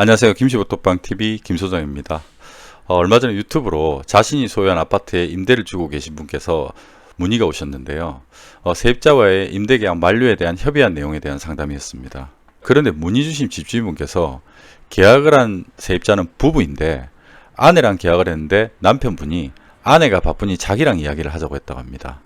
안녕하세요. 김시보톡방TV 김소장입니다. 얼마 전에 유튜브로 자신이 소유한 아파트에 임대를 주고 계신 분께서 문의가 오셨는데요. 세입자와의 임대계약 만료에 대한 협의한 내용에 대한 상담이었습니다. 그런데 문의 주신 집주인분께서 계약을 한 세입자는 부부인데 아내랑 계약을 했는데 남편분이 아내가 바쁘니 자기랑 이야기를 하자고 했다고 합니다.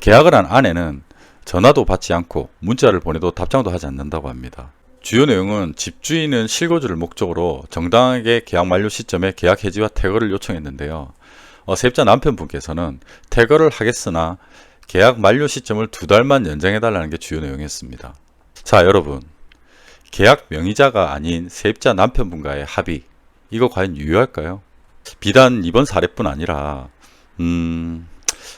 계약을 한 아내는 전화도 받지 않고 문자를 보내도 답장도 하지 않는다고 합니다. 주요 내용은 집주인은 실거주를 목적으로 정당하게 계약 만료 시점에 계약 해지와 퇴거를 요청했는데요. 세입자 남편분께서는 퇴거를 하겠으나 계약 만료 시점을 2달만 연장해달라는 게 주요 내용이었습니다. 자, 여러분, 계약 명의자가 아닌 세입자 남편분과의 합의, 이거 과연 유효할까요? 비단 이번 사례뿐 아니라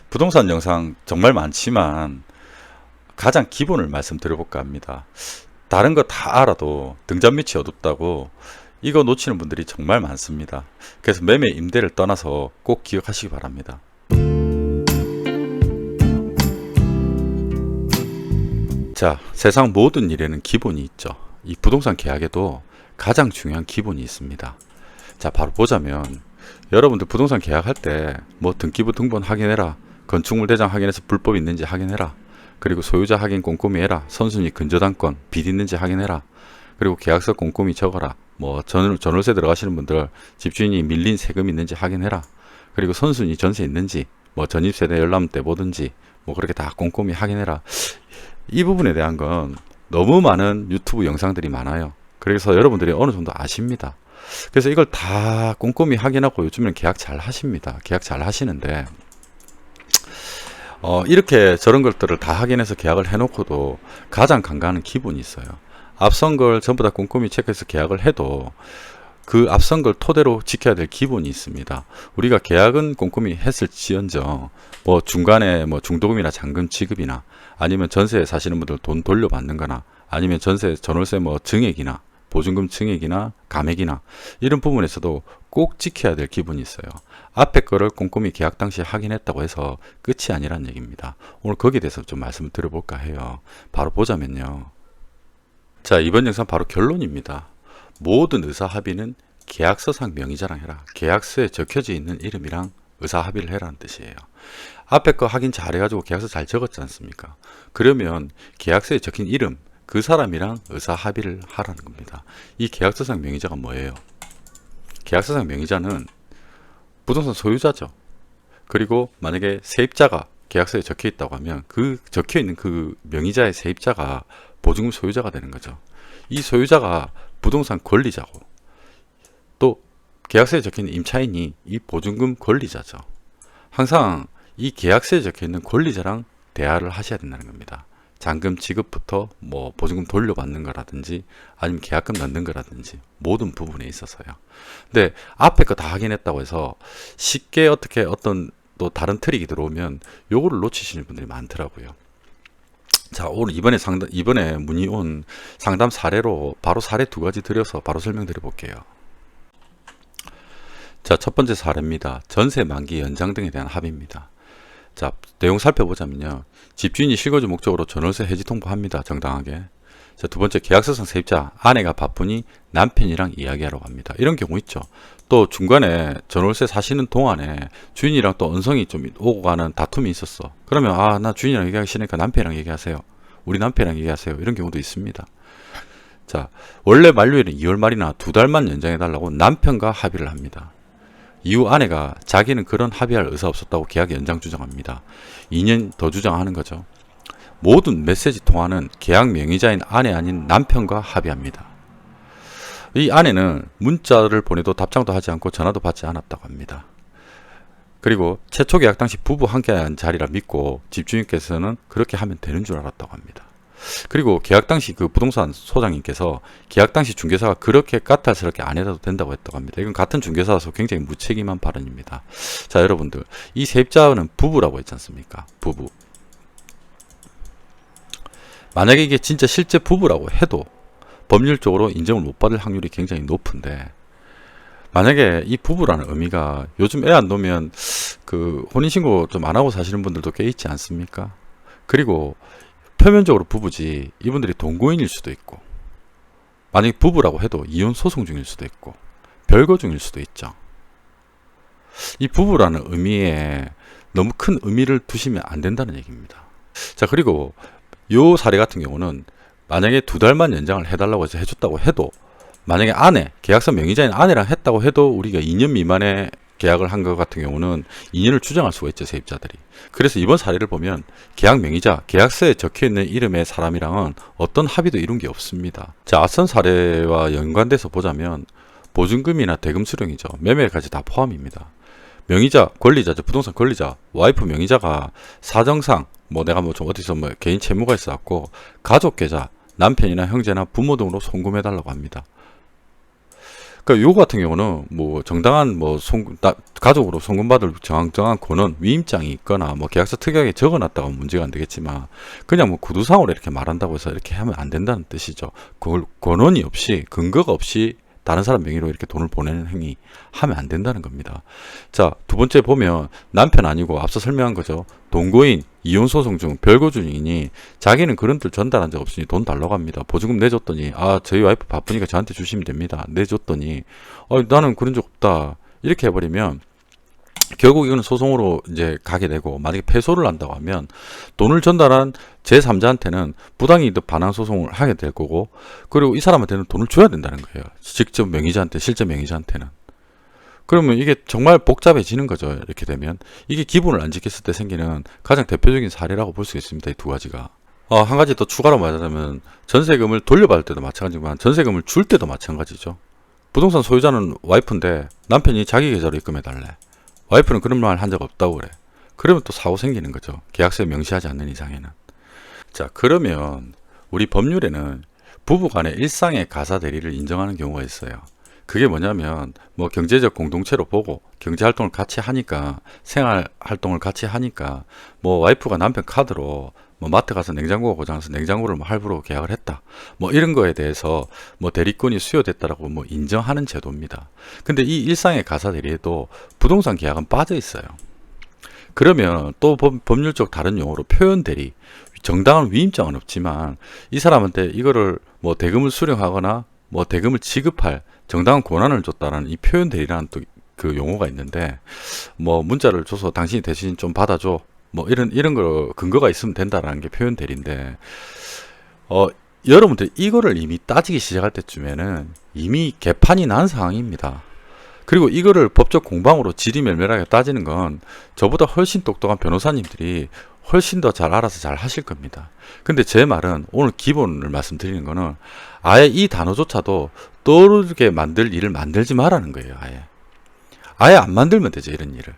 부동산 영상 정말 많지만 가장 기본을 말씀드려볼까 합니다. 다른 거 다 알아도 등잔 밑이 어둡다고 이거 놓치는 분들이 정말 많습니다. 그래서 매매 임대를 떠나서 꼭 기억하시기 바랍니다. 자, 세상 모든 일에는 기본이 있죠. 이 부동산 계약에도 가장 중요한 기본이 있습니다. 자, 바로 보자면 여러분들 부동산 계약할 때 뭐 등기부 등본 확인해라, 건축물 대장 확인해서 불법 있는지 확인해라, 그리고 소유자 확인 꼼꼼히 해라, 선순위 근저당권 빚 있는지 확인해라, 그리고 계약서 꼼꼼히 적어라, 뭐 전월세 들어가시는 분들 집주인이 밀린 세금 있는지 확인해라, 그리고 선순위 전세 있는지, 뭐 전입세대 열람대 뭐든지 뭐 그렇게 다 꼼꼼히 확인해라. 이 부분에 대한 건 너무 많은 유튜브 영상들이 많아요. 그래서 여러분들이 어느 정도 아십니다. 그래서 이걸 다 꼼꼼히 확인하고 요즘에는 계약 잘 하십니다. 계약 잘 하시는데 이렇게 저런 것들을 다 확인해서 계약을 해놓고도 가장 간과하는 기본이 있어요. 앞선 걸 전부 다 꼼꼼히 체크해서 계약을 해도 그 앞선 걸 토대로 지켜야 될 기본이 있습니다. 우리가 계약은 꼼꼼히 했을지언정 뭐 중간에 뭐 중도금이나 잔금 지급이나 아니면 전세 사시는 분들 돈 돌려받는 거나 아니면 전월세 뭐 증액이나 보증금 증액이나 감액이나 이런 부분에서도 꼭 지켜야 될 기본이 있어요. 앞에 거를 꼼꼼히 계약 당시에 확인했다고 해서 끝이 아니란 얘기입니다. 오늘 거기에 대해서 좀 말씀을 드려볼까 해요. 바로 보자면요. 자, 이번 영상 바로 결론입니다. 모든 의사 합의는 계약서상 명의자랑 해라. 계약서에 적혀져 있는 이름이랑 의사 합의를 해라는 뜻이에요. 앞에 거 확인 잘 해가지고 계약서 잘 적었지 않습니까? 그러면 계약서에 적힌 이름, 그 사람이랑 의사 합의를 하라는 겁니다. 이 계약서상 명의자가 뭐예요? 계약서상 명의자는 부동산 소유자죠. 그리고 만약에 세입자가 계약서에 적혀 있다고 하면 그 적혀 있는 그 명의자의 세입자가 보증금 소유자가 되는 거죠. 이 소유자가 부동산 권리자고 또 계약서에 적혀 있는 임차인이 이 보증금 권리자죠. 항상 이 계약서에 적혀 있는 권리자랑 대화를 하셔야 된다는 겁니다. 잔금 지급부터 뭐 보증금 돌려받는 거라든지 아니면 계약금 넣는 거라든지 모든 부분에 있어서요. 근데 앞에 거 다 확인했다고 해서 쉽게 어떻게 어떤 또 다른 트릭이 들어오면 요거를 놓치시는 분들이 많더라고요. 자, 오늘 이번에 문의 온 상담 사례로 바로 사례 2가지 드려서 바로 설명드려 볼게요. 자, 첫 번째 사례입니다. 전세 만기 연장 등에 대한 합의입니다. 자, 내용 살펴보자면요. 집주인이 실거주 목적으로 전월세 해지 통보합니다. 정당하게. 자, 두 번째, 계약서상 세입자 아내가 바쁘니 남편이랑 이야기하라고 합니다. 이런 경우 있죠. 또 중간에 전월세 사시는 동안에 주인이랑 또 언성이 좀 오고 가는 다툼이 있었어. 그러면 나 주인이랑 얘기하기 싫으니까 남편이랑 얘기하세요. 우리 남편이랑 얘기하세요. 이런 경우도 있습니다. 자, 원래 만료일은 2월 말이나 2달만 연장해달라고 남편과 합의를 합니다. 이후 아내가 자기는 그런 합의할 의사 없었다고 계약 연장 주장합니다. 2년 더 주장하는 거죠. 모든 메시지 통화는 계약 명의자인 아내 아닌 남편과 합의합니다. 이 아내는 문자를 보내도 답장도 하지 않고 전화도 받지 않았다고 합니다. 그리고 최초 계약 당시 부부 함께한 자리라 믿고 집주인께서는 그렇게 하면 되는 줄 알았다고 합니다. 그리고 계약 당시 그 부동산 소장님께서 계약 당시 중개사가 그렇게 까탈스럽게 안 해도 된다고 했다고 합니다. 이건 같은 중개사라서 굉장히 무책임한 발언입니다. 자, 여러분들, 이 세입자는 부부라고 했지 않습니까? 부부. 만약에 이게 진짜 실제 부부라고 해도 법률적으로 인정을 못 받을 확률이 굉장히 높은데, 만약에 이 부부라는 의미가 요즘 애 안 놓으면 그 혼인신고 좀 안 하고 사시는 분들도 꽤 있지 않습니까? 그리고 표면적으로 부부지 이분들이 동거인일 수도 있고 만약에 부부라고 해도 이혼 소송 중일 수도 있고 별거 중일 수도 있죠. 이 부부라는 의미에 너무 큰 의미를 두시면 안 된다는 얘기입니다. 자, 그리고 요 사례 같은 경우는 만약에 2달만 연장을 해달라고 해서 해줬다고 해도, 만약에 아내, 계약서 명의자인 아내랑 했다고 해도 우리가 2년 미만의 계약을 한 것 같은 경우는 2년을 추정할 수가 있죠, 세입자들이. 그래서 이번 사례를 보면 계약 명의자, 계약서에 적혀있는 이름의 사람이랑은 어떤 합의도 이룬 게 없습니다. 자, 앞선 사례와 연관돼서 보자면 보증금이나 대금 수령이죠. 매매까지 다 포함입니다. 명의자, 권리자죠. 부동산 권리자, 와이프 명의자가 사정상 뭐 내가 뭐 좀 어디서 뭐 개인 채무가 있어갖고 가족 계좌, 남편이나 형제나 부모 등으로 송금해달라고 합니다. 그러니까 요 같은 경우는 뭐 정당한 뭐 가족으로 송금받을 정당한 권한, 위임장이 있거나 뭐 계약서 특이하게 적어놨다가 문제가 안 되겠지만, 그냥 뭐 구두상으로 이렇게 말한다고 해서 이렇게 하면 안 된다는 뜻이죠. 그걸 권한이 없이, 근거가 없이 다른 사람 명의로 이렇게 돈을 보내는 행위 하면 안 된다는 겁니다. 자, 두 번째 보면 남편 아니고 앞서 설명한 거죠. 동거인, 이혼소송 중 별거 중이니 자기는 그런 뜻 전달한 적 없으니 돈 달라고 합니다. 보증금 내줬더니 저희 와이프 바쁘니까 저한테 주시면 됩니다. 내줬더니 나는 그런 적 없다. 이렇게 해버리면 결국 이거는 소송으로 이제 가게 되고, 만약에 패소를 한다고 하면 돈을 전달한 제3자한테는 부당이득 반환 소송을 하게 될 거고, 그리고 이 사람한테는 돈을 줘야 된다는 거예요. 직접 명의자한테, 실제 명의자한테는. 그러면 이게 정말 복잡해지는 거죠. 이렇게 되면 이게 기본을 안 지켰을 때 생기는 가장 대표적인 사례라고 볼 수 있습니다. 이 두 가지가. 한 가지 더 추가로 말하자면 전세금을 돌려받을 때도 마찬가지지만 전세금을 줄 때도 마찬가지죠. 부동산 소유자는 와이프인데 남편이 자기 계좌로 입금해달래. 와이프는 그런 말 한 적 없다고 그래. 그러면 또 사고 생기는 거죠. 계약서에 명시하지 않는 이상에는. 자, 그러면 우리 법률에는 부부간의 일상의 가사 대리를 인정하는 경우가 있어요. 그게 뭐냐면 뭐 경제적 공동체로 보고 경제활동을 같이 하니까, 생활활동을 같이 하니까 뭐 와이프가 남편 카드로 뭐 마트 가서 냉장고가 고장나서 냉장고를 뭐 할부로 계약을 했다, 뭐 이런 거에 대해서 뭐 대리권이 수여됐다라고 뭐 인정하는 제도입니다. 근데 이 일상의 가사 대리에도 부동산 계약은 빠져 있어요. 그러면 또 법률적 다른 용어로 표현 대리, 정당한 위임장은 없지만 이 사람한테 이거를 뭐 대금을 수령하거나 뭐 대금을 지급할 정당한 권한을 줬다라는 이 표현 대리라는 또 그 용어가 있는데, 뭐 문자를 줘서 당신이 대신 좀 받아줘, 뭐 이런 거 근거가 있으면 된다라는 게 표현 대리인데, 여러분들 이거를 이미 따지기 시작할 때쯤에는 이미 개판이 난 상황입니다. 그리고 이거를 법적 공방으로 지리멸멸하게 따지는 건 저보다 훨씬 똑똑한 변호사님들이 훨씬 더 잘 알아서 잘 하실 겁니다. 근데 제 말은 오늘 기본을 말씀드리는 거는 아예 이 단어조차도 떠오르게 만들 일을 만들지 말라는 거예요. 아예 안 만들면 되죠, 이런 일을.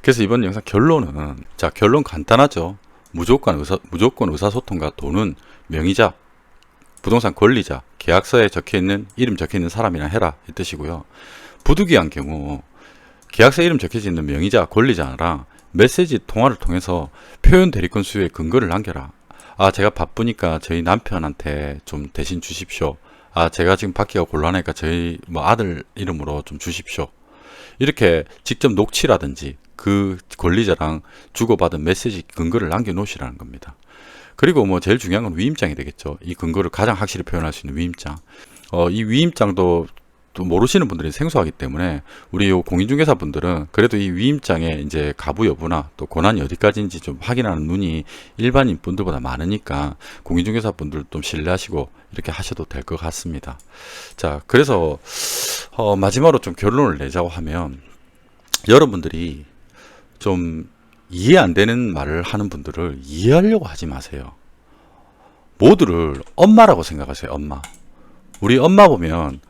그래서 이번 영상 결론은, 자, 결론 간단하죠. 무조건 의사소통과 돈은 명의자, 부동산 권리자, 계약서에 적혀있는, 이름 적혀있는 사람이랑 해라, 이 뜻이고요. 부득이한 경우 계약서에 이름 적혀져 있는 명의자, 권리자랑 메시지 통화를 통해서 표현 대리권 수요의 근거를 남겨라. 제가 바쁘니까 저희 남편한테 좀 대신 주십시오. 제가 지금 받기가 곤란하니까 저희 뭐 아들 이름으로 좀 주십시오. 이렇게 직접 녹취라든지 그 권리자랑 주고받은 메시지 근거를 남겨놓으시라는 겁니다. 그리고 뭐 제일 중요한 건 위임장이 되겠죠. 이 근거를 가장 확실히 표현할 수 있는 위임장. 이 위임장도 또 모르시는 분들이 생소하기 때문에 우리 요 공인중개사 분들은 그래도 이 위임장의 이제 가부 여부나 또 권한이 어디까지인지 좀 확인하는 눈이 일반인 분들보다 많으니까 공인중개사 분들 좀 신뢰하시고 이렇게 하셔도 될 것 같습니다. 자, 그래서 마지막으로 좀 결론을 내자고 하면, 여러분들이 좀 이해 안 되는 말을 하는 분들을 이해하려고 하지 마세요. 모두를 엄마라고 생각하세요. 엄마. 우리 엄마 보면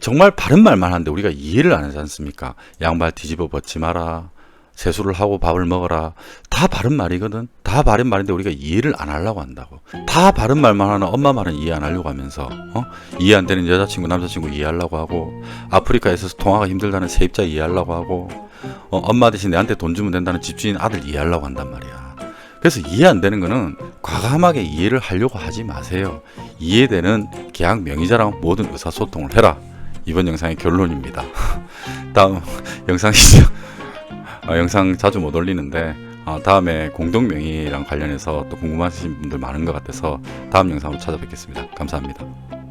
정말 바른 말만 하는데 우리가 이해를 안 하지 않습니까? 양말 뒤집어 벗지 마라, 세수를 하고 밥을 먹어라. 다 바른 말이거든. 다 바른 말인데 우리가 이해를 안 하려고 한다고. 다 바른 말만 하는 엄마 말은 이해 안 하려고 하면서 이해 안 되는 여자친구, 남자친구 이해하려고 하고, 아프리카에서 통화가 힘들다는 세입자 이해하려고 하고, 엄마 대신 내한테 돈 주면 된다는 집주인 아들 이해하려고 한단 말이야. 그래서 이해 안 되는 거는 과감하게 이해를 하려고 하지 마세요. 이해되는 계약 명의자랑 모든 의사소통을 해라. 이번 영상의 결론입니다. 다음 영상이죠. 영상 자주 못 올리는데 다음에 공동명의랑 관련해서 또 궁금하신 분들 많은 것 같아서 다음 영상으로 찾아뵙겠습니다. 감사합니다.